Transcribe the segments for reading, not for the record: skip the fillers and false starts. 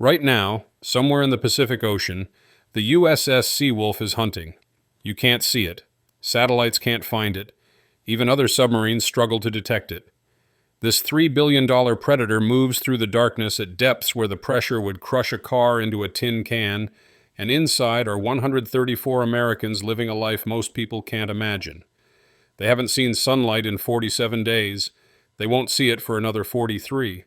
Right now, somewhere in the Pacific Ocean, the USS Seawolf is hunting. You can't see it. Satellites can't find it. Even other submarines struggle to detect it. This $3 billion predator moves through the darkness at depths where the pressure would crush a car into a tin can, and inside are 134 Americans living a life most people can't imagine. They haven't seen sunlight in 47 days. They won't see it for another 43.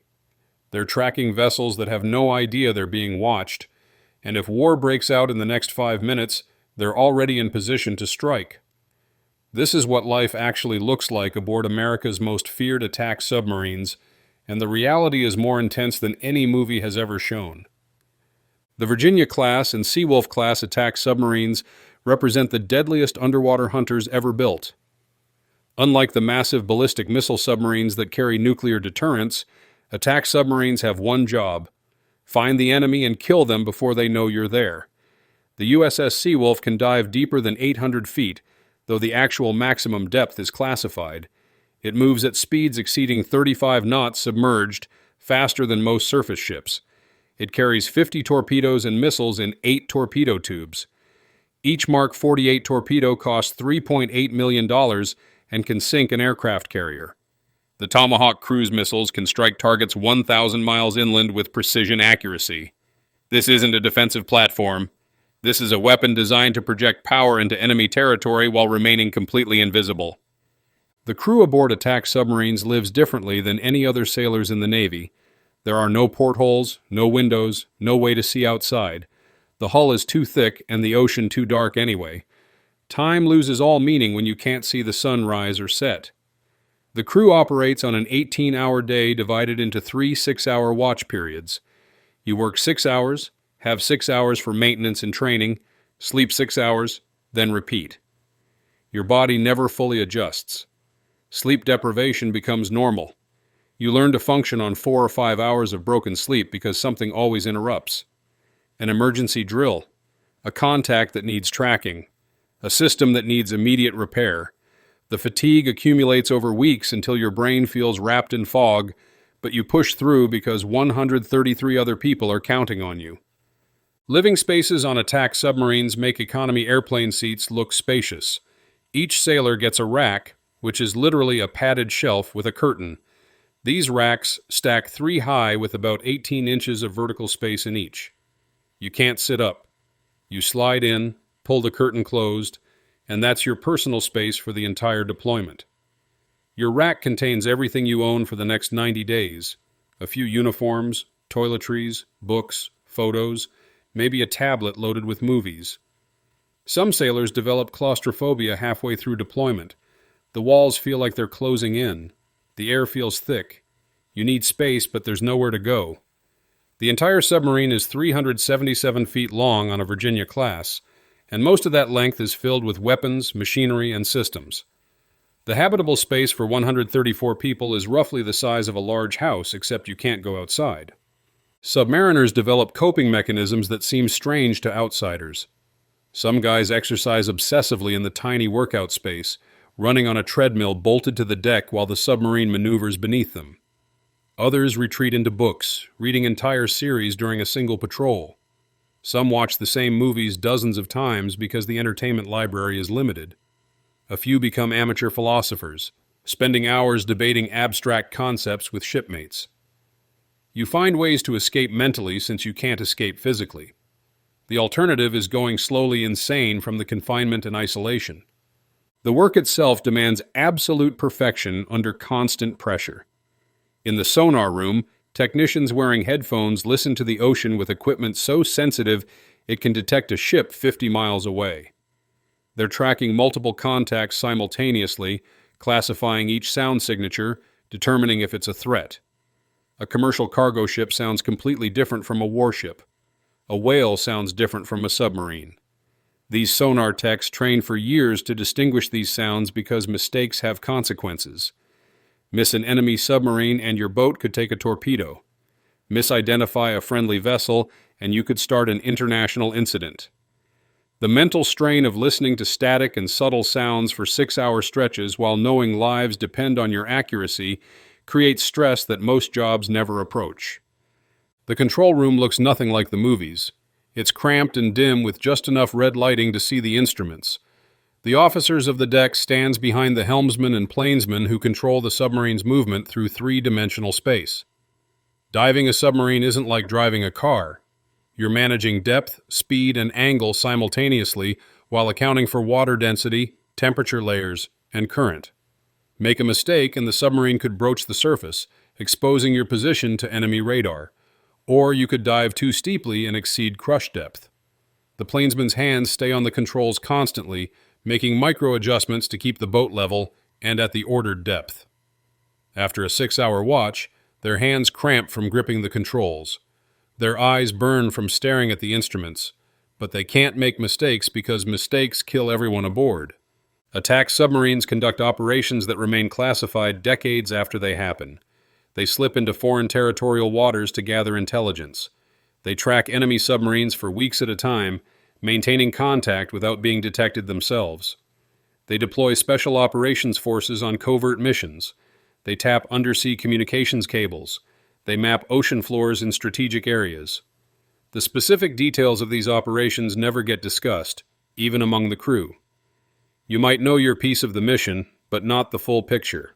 They're tracking vessels that have no idea they're being watched, and if war breaks out in the next 5 minutes, they're already in position to strike. This is what life actually looks like aboard America's most feared attack submarines, and the reality is more intense than any movie has ever shown. The Virginia-class and Seawolf-class attack submarines represent the deadliest underwater hunters ever built. Unlike the massive ballistic missile submarines that carry nuclear deterrents, attack submarines have one job: find the enemy and kill them before they know you're there. The USS Seawolf can dive deeper than 800 feet, though the actual maximum depth is classified. It moves at speeds exceeding 35 knots submerged, faster than most surface ships. It carries 50 torpedoes and missiles in 8 torpedo tubes. Each Mark 48 torpedo costs $3.8 million and can sink an aircraft carrier. The Tomahawk cruise missiles can strike targets 1,000 miles inland with precision accuracy. This isn't a defensive platform. This is a weapon designed to project power into enemy territory while remaining completely invisible. The crew aboard attack submarines lives differently than any other sailors in the Navy. There are no portholes, no windows, no way to see outside. The hull is too thick and the ocean too dark anyway. Time loses all meaning when you can't see the sun rise or set. The crew operates on an 18-hour day divided into 3 6-hour watch periods. You work 6 hours, have 6 hours for maintenance and training, sleep 6 hours, then repeat. Your body never fully adjusts. Sleep deprivation becomes normal. You learn to function on 4 or 5 hours of broken sleep because something always interrupts. An emergency drill, a contact that needs tracking, a system that needs immediate repair. The fatigue accumulates over weeks until your brain feels wrapped in fog, but you push through because 133 other people are counting on you. Living spaces on attack submarines make economy airplane seats look spacious. Each sailor gets a rack, which is literally a padded shelf with a curtain. These racks stack 3 high with about 18 inches of vertical space in each. You can't sit up. You slide in, pull the curtain closed, and that's your personal space for the entire deployment. Your rack contains everything you own for the next 90 days. A few uniforms, toiletries, books, photos, maybe a tablet loaded with movies. Some sailors develop claustrophobia halfway through deployment. The walls feel like they're closing in. The air feels thick. You need space, but there's nowhere to go. The entire submarine is 377 feet long on a Virginia class, and most of that length is filled with weapons, machinery, and systems. The habitable space for 134 people is roughly the size of a large house, except you can't go outside. Submariners develop coping mechanisms that seem strange to outsiders. Some guys exercise obsessively in the tiny workout space, running on a treadmill bolted to the deck while the submarine maneuvers beneath them. Others retreat into books, reading entire series during a single patrol. Some watch the same movies dozens of times because the entertainment library is limited. A few become amateur philosophers, spending hours debating abstract concepts with shipmates. You find ways to escape mentally since you can't escape physically. The alternative is going slowly insane from the confinement and isolation. The work itself demands absolute perfection under constant pressure. In the sonar room, technicians wearing headphones listen to the ocean with equipment so sensitive it can detect a ship 50 miles away. They're tracking multiple contacts simultaneously, classifying each sound signature, determining if it's a threat. A commercial cargo ship sounds completely different from a warship. A whale sounds different from a submarine. These sonar techs train for years to distinguish these sounds because mistakes have consequences. Miss an enemy submarine and your boat could take a torpedo. Misidentify a friendly vessel and you could start an international incident. The mental strain of listening to static and subtle sounds for 6-hour stretches while knowing lives depend on your accuracy creates stress that most jobs never approach. The control room looks nothing like the movies. It's cramped and dim with just enough red lighting to see the instruments. The officers of the deck stands behind the helmsman and planesman who control the submarine's movement through three-dimensional space. Diving a submarine isn't like driving a car. You're managing depth, speed, and angle simultaneously while accounting for water density, temperature layers, and current. Make a mistake and the submarine could broach the surface, exposing your position to enemy radar. Or you could dive too steeply and exceed crush depth. The planesman's hands stay on the controls constantly, making micro-adjustments to keep the boat level and at the ordered depth. After a 6-hour watch, their hands cramp from gripping the controls. Their eyes burn from staring at the instruments, but they can't make mistakes because mistakes kill everyone aboard. Attack submarines conduct operations that remain classified decades after they happen. They slip into foreign territorial waters to gather intelligence. They track enemy submarines for weeks at a time, maintaining contact without being detected themselves. They deploy special operations forces on covert missions. They tap undersea communications cables. They map ocean floors in strategic areas. The specific details of these operations never get discussed, even among the crew. You might know your piece of the mission, but not the full picture.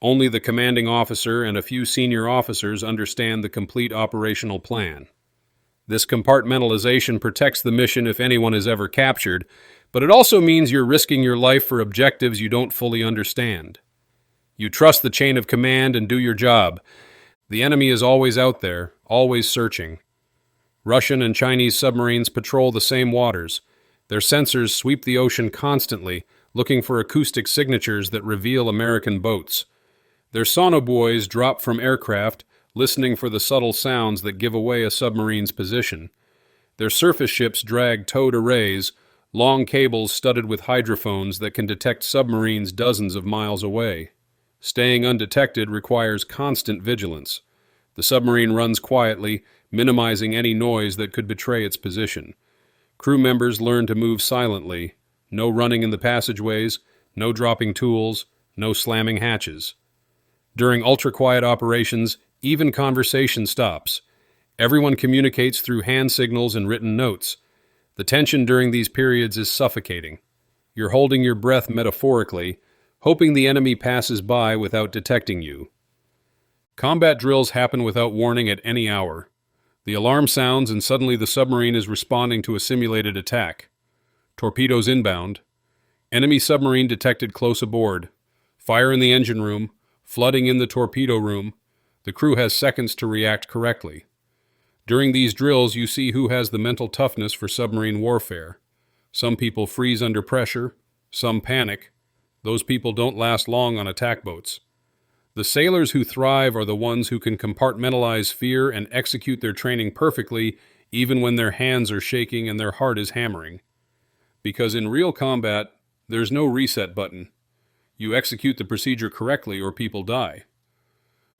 Only the commanding officer and a few senior officers understand the complete operational plan. This compartmentalization protects the mission if anyone is ever captured, but it also means you're risking your life for objectives you don't fully understand. You trust the chain of command and do your job. The enemy is always out there, always searching. Russian and Chinese submarines patrol the same waters. Their sensors sweep the ocean constantly, looking for acoustic signatures that reveal American boats. Their sonobuoys drop from aircraft, listening for the subtle sounds that give away a submarine's position. Their surface ships drag towed arrays, long cables studded with hydrophones that can detect submarines dozens of miles away. Staying undetected requires constant vigilance. The submarine runs quietly, minimizing any noise that could betray its position. Crew members learn to move silently. No running in the passageways, no dropping tools, no slamming hatches. During ultra-quiet operations, even conversation stops. Everyone communicates through hand signals and written notes. The tension during these periods is suffocating. You're holding your breath metaphorically, hoping the enemy passes by without detecting you. Combat drills happen without warning at any hour. The alarm sounds and suddenly the submarine is responding to a simulated attack. Torpedoes inbound. Enemy submarine detected close aboard. Fire in the engine room. Flooding in the torpedo room. The crew has seconds to react correctly. During these drills, you see who has the mental toughness for submarine warfare. Some people freeze under pressure. Some panic. Those people don't last long on attack boats. The sailors who thrive are the ones who can compartmentalize fear and execute their training perfectly, even when their hands are shaking and their heart is hammering. Because in real combat, there's no reset button. You execute the procedure correctly or people die.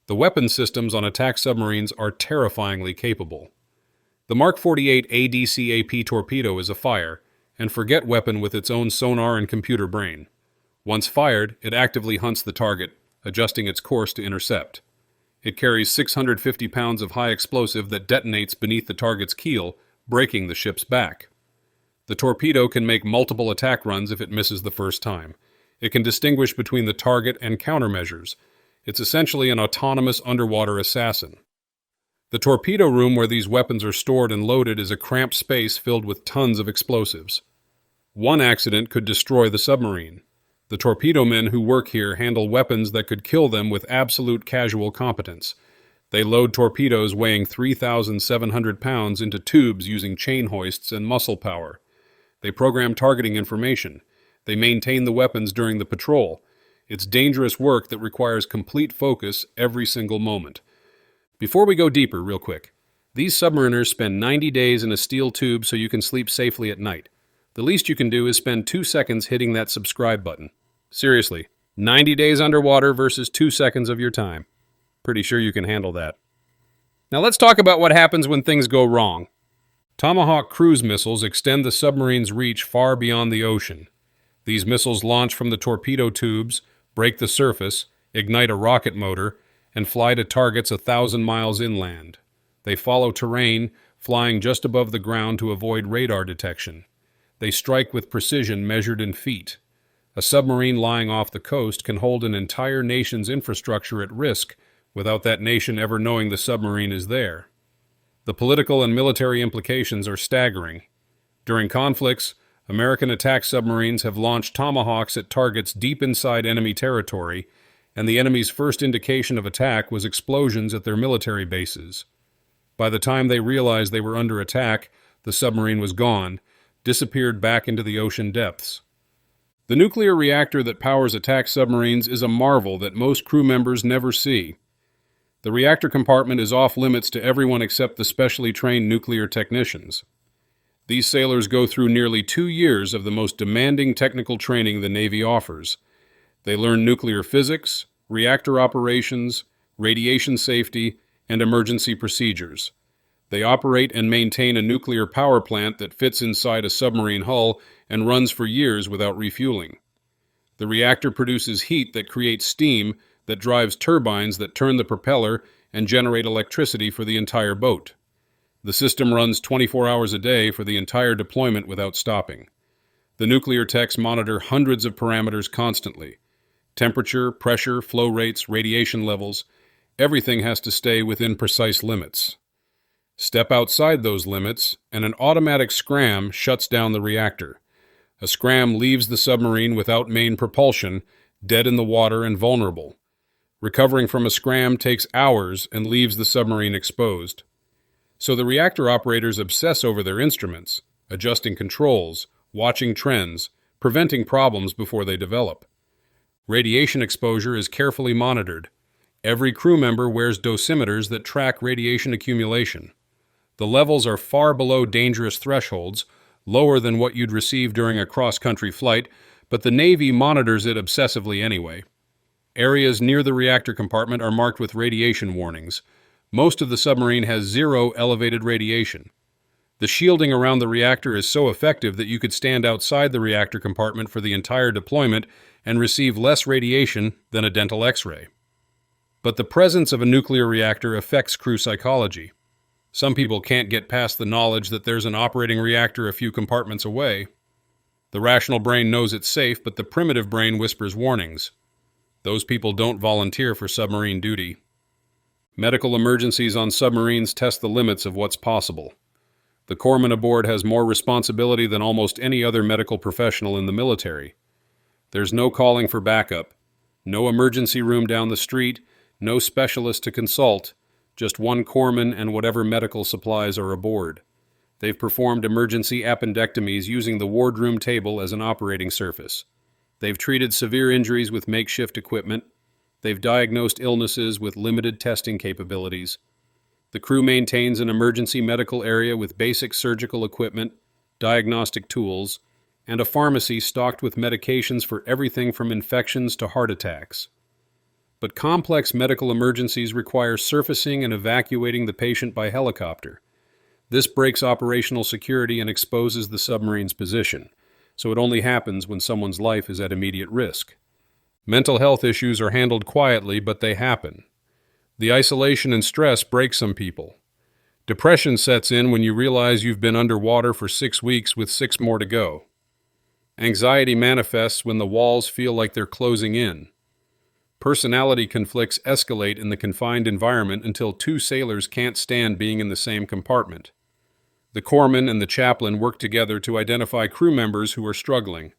The weapon systems on attack submarines are terrifyingly capable. The Mark 48 ADCAP torpedo is a fire and forget weapon with its own sonar and computer brain. Once fired, it actively hunts the target, adjusting its course to intercept. It carries 650 pounds of high explosive that detonates beneath the target's keel, breaking the ship's back. The torpedo can make multiple attack runs if it misses the first time. It can distinguish between the target and countermeasures. It's essentially an autonomous underwater assassin. The torpedo room where these weapons are stored and loaded is a cramped space filled with tons of explosives. One accident could destroy the submarine. The torpedo men who work here handle weapons that could kill them with absolute casual competence. They load torpedoes weighing 3,700 pounds into tubes using chain hoists and muscle power. They program targeting information. They maintain the weapons during the patrol. It's dangerous work that requires complete focus every single moment. Before we go deeper, real quick, these submariners spend 90 days in a steel tube so you can sleep safely at night. The least you can do is spend 2 seconds hitting that subscribe button. Seriously, 90 days underwater versus 2 seconds of your time. Pretty sure you can handle that. Now let's talk about what happens when things go wrong. Tomahawk cruise missiles extend the submarine's reach far beyond the ocean. These missiles launch from the torpedo tubes, break the surface, ignite a rocket motor, and fly to targets 1,000 miles inland. They follow terrain, flying just above the ground to avoid radar detection. They strike with precision measured in feet. A submarine lying off the coast can hold an entire nation's infrastructure at risk without that nation ever knowing the submarine is there. The political and military implications are staggering. During conflicts, American attack submarines have launched tomahawks at targets deep inside enemy territory, and the enemy's first indication of attack was explosions at their military bases. By the time they realized they were under attack, the submarine was gone, disappeared back into the ocean depths. The nuclear reactor that powers attack submarines is a marvel that most crew members never see. The reactor compartment is off limits to everyone except the specially trained nuclear technicians. These sailors go through nearly 2 years of the most demanding technical training the Navy offers. They learn nuclear physics, reactor operations, radiation safety, and emergency procedures. They operate and maintain a nuclear power plant that fits inside a submarine hull and runs for years without refueling. The reactor produces heat that creates steam that drives turbines that turn the propeller and generate electricity for the entire boat. The system runs 24 hours a day for the entire deployment without stopping. The nuclear techs monitor hundreds of parameters constantly. Temperature, pressure, flow rates, radiation levels, everything has to stay within precise limits. Step outside those limits, and an automatic scram shuts down the reactor. A scram leaves the submarine without main propulsion, dead in the water and vulnerable. Recovering from a scram takes hours and leaves the submarine exposed. So the reactor operators obsess over their instruments, adjusting controls, watching trends, preventing problems before they develop. Radiation exposure is carefully monitored. Every crew member wears dosimeters that track radiation accumulation. The levels are far below dangerous thresholds, lower than what you'd receive during a cross-country flight, but the Navy monitors it obsessively anyway. Areas near the reactor compartment are marked with radiation warnings. Most of the submarine has zero elevated radiation. The shielding around the reactor is so effective that you could stand outside the reactor compartment for the entire deployment and receive less radiation than a dental X-ray. But the presence of a nuclear reactor affects crew psychology. Some people can't get past the knowledge that there's an operating reactor a few compartments away. The rational brain knows it's safe, but the primitive brain whispers warnings. Those people don't volunteer for submarine duty. Medical emergencies on submarines test the limits of what's possible. The corpsman aboard has more responsibility than almost any other medical professional in the military. There's no calling for backup, no emergency room down the street, no specialist to consult, just one corpsman and whatever medical supplies are aboard. They've performed emergency appendectomies using the wardroom table as an operating surface. They've treated severe injuries with makeshift equipment. They've diagnosed illnesses with limited testing capabilities. The crew maintains an emergency medical area with basic surgical equipment, diagnostic tools, and a pharmacy stocked with medications for everything from infections to heart attacks. But complex medical emergencies require surfacing and evacuating the patient by helicopter. This breaks operational security and exposes the submarine's position, so it only happens when someone's life is at immediate risk. Mental health issues are handled quietly, but they happen. The isolation and stress break some people. Depression sets in when you realize you've been underwater for 6 weeks with 6 more to go. Anxiety manifests when the walls feel like they're closing in. Personality conflicts escalate in the confined environment until 2 sailors can't stand being in the same compartment. The corpsman and the chaplain work together to identify crew members who are struggling.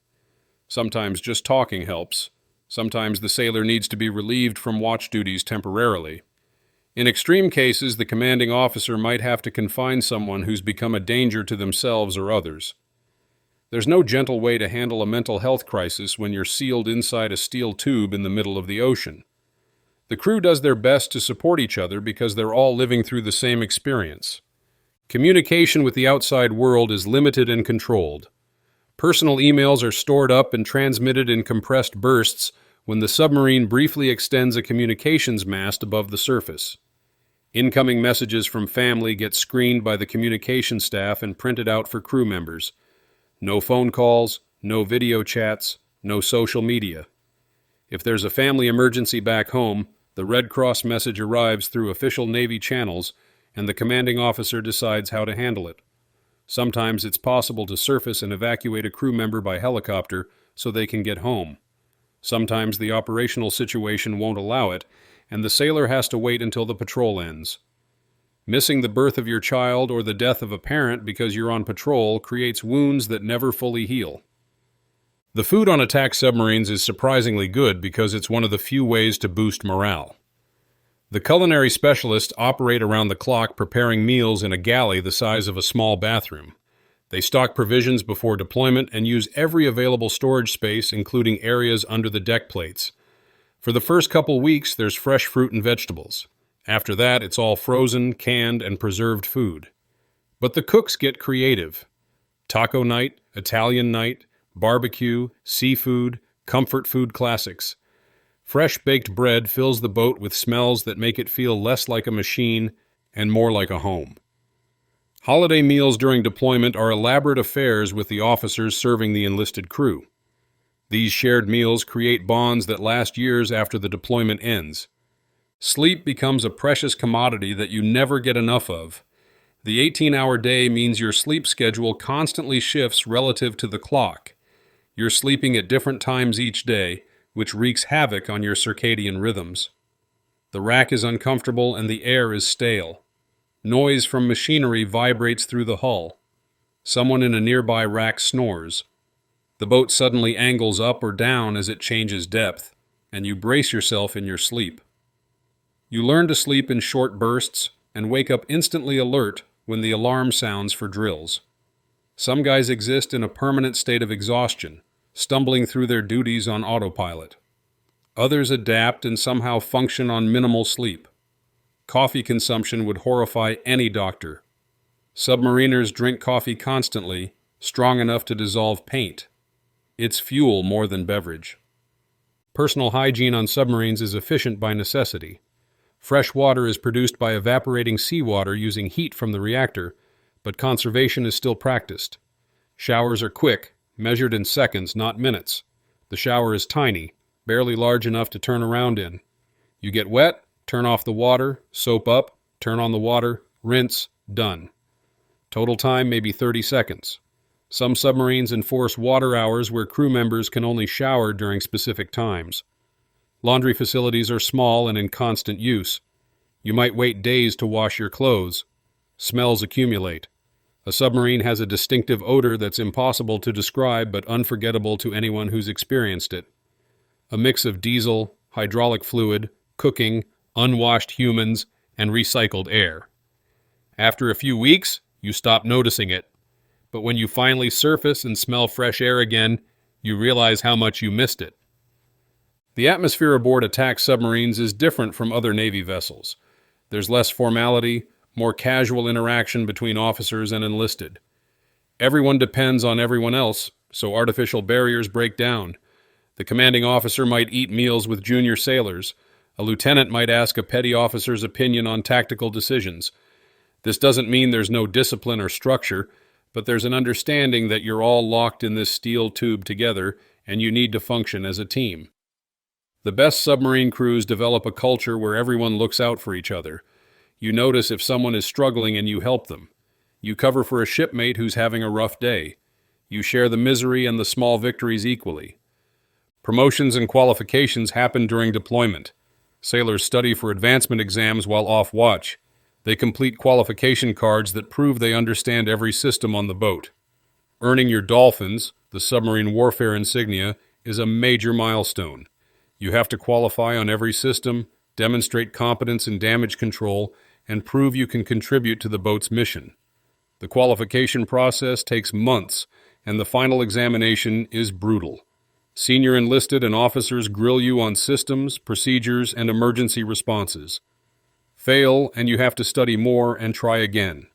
Sometimes just talking helps. Sometimes the sailor needs to be relieved from watch duties temporarily. In extreme cases, the commanding officer might have to confine someone who's become a danger to themselves or others. There's no gentle way to handle a mental health crisis when you're sealed inside a steel tube in the middle of the ocean. The crew does their best to support each other because they're all living through the same experience. Communication with the outside world is limited and controlled. Personal emails are stored up and transmitted in compressed bursts when the submarine briefly extends a communications mast above the surface. Incoming messages from family get screened by the communication staff and printed out for crew members. No phone calls, no video chats, no social media. If there's a family emergency back home, the Red Cross message arrives through official Navy channels and the commanding officer decides how to handle it. Sometimes it's possible to surface and evacuate a crew member by helicopter so they can get home. Sometimes the operational situation won't allow it, and the sailor has to wait until the patrol ends. Missing the birth of your child or the death of a parent because you're on patrol creates wounds that never fully heal. The food on attack submarines is surprisingly good because it's one of the few ways to boost morale. The culinary specialists operate around the clock preparing meals in a galley the size of a small bathroom. They stock provisions before deployment and use every available storage space, including areas under the deck plates. For the first couple weeks, there's fresh fruit and vegetables. After that, it's all frozen, canned, and preserved food. But the cooks get creative. Taco night, Italian night, barbecue, seafood, comfort food classics. Fresh baked bread fills the boat with smells that make it feel less like a machine and more like a home. Holiday meals during deployment are elaborate affairs with the officers serving the enlisted crew. These shared meals create bonds that last years after the deployment ends. Sleep becomes a precious commodity that you never get enough of. The 18-hour day means your sleep schedule constantly shifts relative to the clock. You're sleeping at different times each day, which wreaks havoc on your circadian rhythms. The rack is uncomfortable and the air is stale. Noise from machinery vibrates through the hull. Someone in a nearby rack snores. The boat suddenly angles up or down as it changes depth, and you brace yourself in your sleep. You learn to sleep in short bursts and wake up instantly alert when the alarm sounds for drills. Some guys exist in a permanent state of exhaustion, stumbling through their duties on autopilot. Others adapt and somehow function on minimal sleep. Coffee consumption would horrify any doctor. Submariners drink coffee constantly, strong enough to dissolve paint. It's fuel more than beverage. Personal hygiene on submarines is efficient by necessity. Fresh water is produced by evaporating seawater using heat from the reactor, but conservation is still practiced. Showers are quick, measured in seconds, not minutes. The shower is tiny, barely large enough to turn around in. You get wet, turn off the water, soap up, turn on the water, rinse, done. Total time may be 30 seconds. Some submarines enforce water hours where crew members can only shower during specific times. Laundry facilities are small and in constant use. You might wait days to wash your clothes. Smells accumulate. A submarine has a distinctive odor that's impossible to describe but unforgettable to anyone who's experienced it. A mix of diesel, hydraulic fluid, cooking, unwashed humans, and recycled air. After a few weeks, you stop noticing it. But when you finally surface and smell fresh air again, you realize how much you missed it. The atmosphere aboard attack submarines is different from other Navy vessels. There's less formality, more casual interaction between officers and enlisted. Everyone depends on everyone else, so artificial barriers break down. The commanding officer might eat meals with junior sailors. A lieutenant might ask a petty officer's opinion on tactical decisions. This doesn't mean there's no discipline or structure, but there's an understanding that you're all locked in this steel tube together, and you need to function as a team. The best submarine crews develop a culture where everyone looks out for each other. You notice if someone is struggling and you help them. You cover for a shipmate who's having a rough day. You share the misery and the small victories equally. Promotions and qualifications happen during deployment. Sailors study for advancement exams while off watch. They complete qualification cards that prove they understand every system on the boat. Earning your dolphins, the submarine warfare insignia, is a major milestone. You have to qualify on every system, demonstrate competence in damage control, and prove you can contribute to the boat's mission. The qualification process takes months, and the final examination is brutal. Senior enlisted and officers grill you on systems, procedures, and emergency responses. Fail, and you have to study more and try again.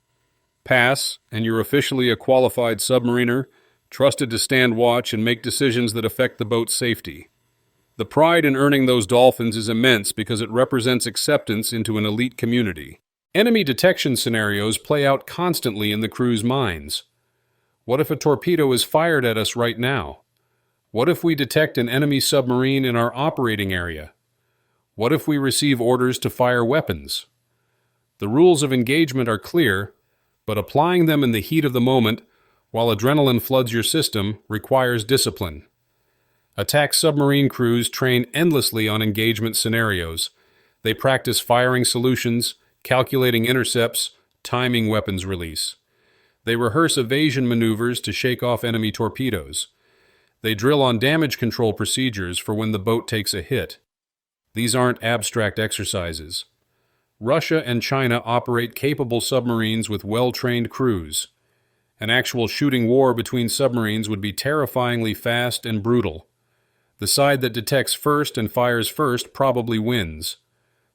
Pass, and you're officially a qualified submariner, trusted to stand watch and make decisions that affect the boat's safety. The pride in earning those dolphins is immense because it represents acceptance into an elite community. Enemy detection scenarios play out constantly in the crew's minds. What if a torpedo is fired at us right now? What if we detect an enemy submarine in our operating area? What if we receive orders to fire weapons? The rules of engagement are clear, but applying them in the heat of the moment, while adrenaline floods your system, requires discipline. Attack submarine crews train endlessly on engagement scenarios. They practice firing solutions, calculating intercepts, timing weapons release. They rehearse evasion maneuvers to shake off enemy torpedoes. They drill on damage control procedures for when the boat takes a hit. These aren't abstract exercises. Russia and China operate capable submarines with well-trained crews. An actual shooting war between submarines would be terrifyingly fast and brutal. The side that detects first and fires first probably wins.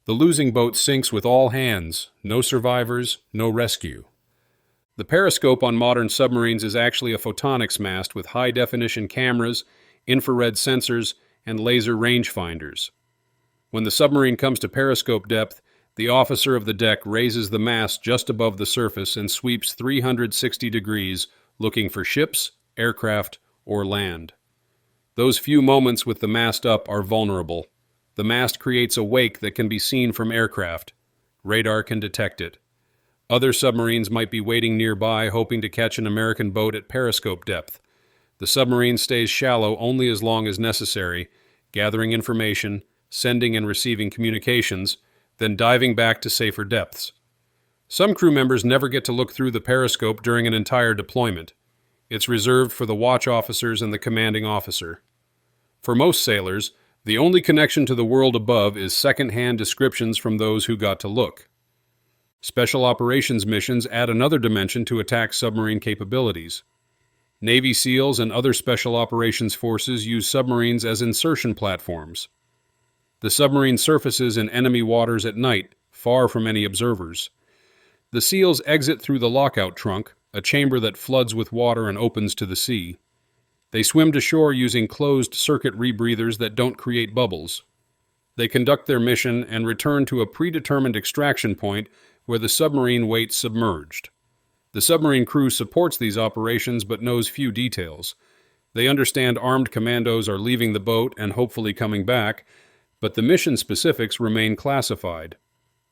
The losing boat sinks with all hands, no survivors, no rescue. The periscope on modern submarines is actually a photonics mast with high-definition cameras, infrared sensors, and laser rangefinders. When the submarine comes to periscope depth, the officer of the deck raises the mast just above the surface and sweeps 360 degrees, looking for ships, aircraft, or land. Those few moments with the mast up are vulnerable. The mast creates a wake that can be seen from aircraft. Radar can detect it. Other submarines might be waiting nearby, hoping to catch an American boat at periscope depth. The submarine stays shallow only as long as necessary, gathering information, sending and receiving communications, then diving back to safer depths. Some crew members never get to look through the periscope during an entire deployment. It's reserved for the watch officers and the commanding officer. For most sailors, the only connection to the world above is second-hand descriptions from those who got to look. Special operations missions add another dimension to attack submarine capabilities. Navy SEALs and other special operations forces use submarines as insertion platforms. The submarine surfaces in enemy waters at night, far from any observers. The SEALs exit through the lockout trunk, a chamber that floods with water and opens to the sea. They swim to shore using closed-circuit rebreathers that don't create bubbles. They conduct their mission and return to a predetermined extraction point where the submarine waits submerged. The submarine crew supports these operations but knows few details. They understand armed commandos are leaving the boat and hopefully coming back, but the mission specifics remain classified.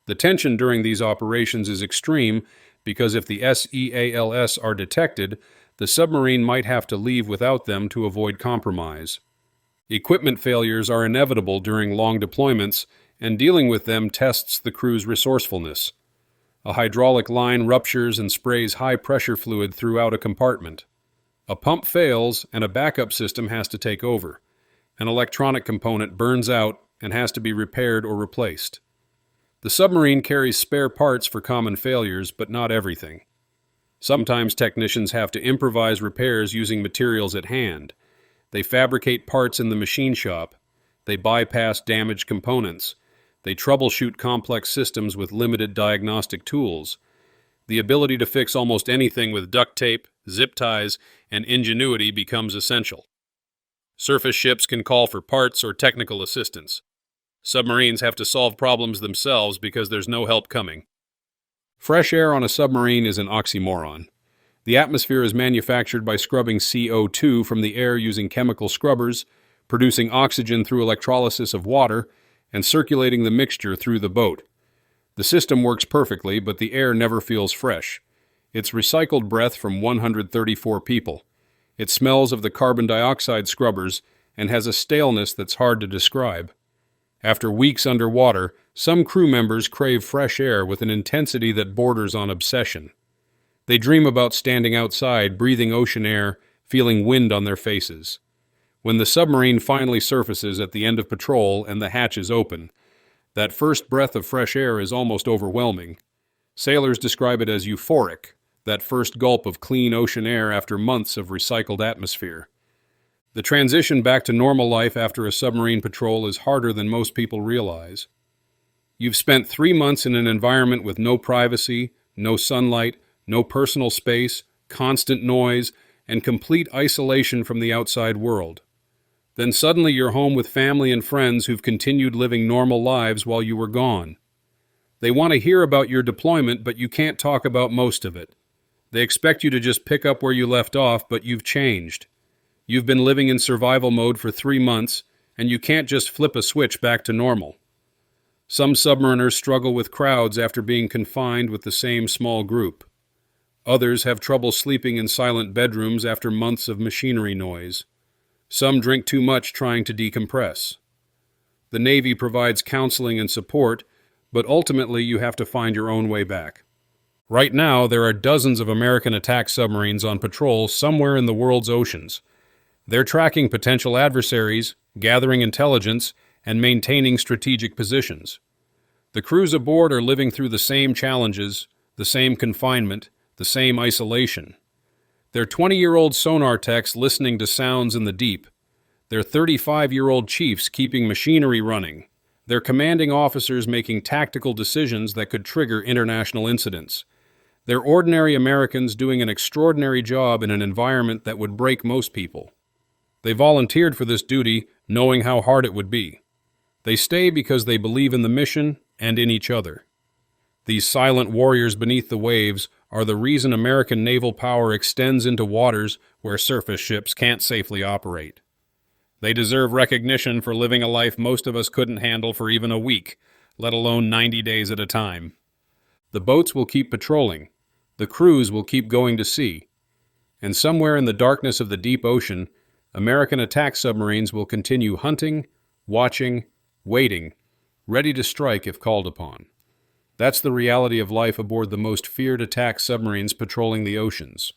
The tension during these operations is extreme because if the SEALs are detected, the submarine might have to leave without them to avoid compromise. Equipment failures are inevitable during long deployments, and dealing with them tests the crew's resourcefulness. A hydraulic line ruptures and sprays high-pressure fluid throughout a compartment. A pump fails, and a backup system has to take over. An electronic component burns out and has to be repaired or replaced. The submarine carries spare parts for common failures, but not everything. Sometimes technicians have to improvise repairs using materials at hand. They fabricate parts in the machine shop. They bypass damaged components. They troubleshoot complex systems with limited diagnostic tools. The ability to fix almost anything with duct tape, zip ties, and ingenuity becomes essential. Surface ships can call for parts or technical assistance. Submarines have to solve problems themselves because there's no help coming. Fresh air on a submarine is an oxymoron. The atmosphere is manufactured by scrubbing CO2 from the air using chemical scrubbers, producing oxygen through electrolysis of water, and circulating the mixture through the boat. The system works perfectly, but the air never feels fresh. It's recycled breath from 134 people. It smells of the carbon dioxide scrubbers and has a staleness that's hard to describe. After weeks underwater, some crew members crave fresh air with an intensity that borders on obsession. They dream about standing outside, breathing ocean air, feeling wind on their faces. When the submarine finally surfaces at the end of patrol and the hatch is open, that first breath of fresh air is almost overwhelming. Sailors describe it as euphoric, that first gulp of clean ocean air after months of recycled atmosphere. The transition back to normal life after a submarine patrol is harder than most people realize. You've spent 3 months in an environment with no privacy, no sunlight, no personal space, constant noise, and complete isolation from the outside world. Then suddenly you're home with family and friends who've continued living normal lives while you were gone. They want to hear about your deployment, but you can't talk about most of it. They expect you to just pick up where you left off, but you've changed. You've been living in survival mode for 3 months, and you can't just flip a switch back to normal. Some submariners struggle with crowds after being confined with the same small group. Others have trouble sleeping in silent bedrooms after months of machinery noise. Some drink too much trying to decompress. The Navy provides counseling and support, but ultimately you have to find your own way back. Right now, there are dozens of American attack submarines on patrol somewhere in the world's oceans. They're tracking potential adversaries, gathering intelligence, and maintaining strategic positions. The crews aboard are living through the same challenges, the same confinement, the same isolation. They're 20-year-old sonar techs listening to sounds in the deep. They're 35-year-old chiefs keeping machinery running. They're commanding officers making tactical decisions that could trigger international incidents. They're ordinary Americans doing an extraordinary job in an environment that would break most people. They volunteered for this duty, knowing how hard it would be. They stay because they believe in the mission and in each other. These silent warriors beneath the waves are the reason American naval power extends into waters where surface ships can't safely operate. They deserve recognition for living a life most of us couldn't handle for even a week, let alone 90 days at a time. The boats will keep patrolling. The crews will keep going to sea. And somewhere in the darkness of the deep ocean, American attack submarines will continue hunting, watching, waiting, ready to strike if called upon. That's the reality of life aboard the most feared attack submarines patrolling the oceans.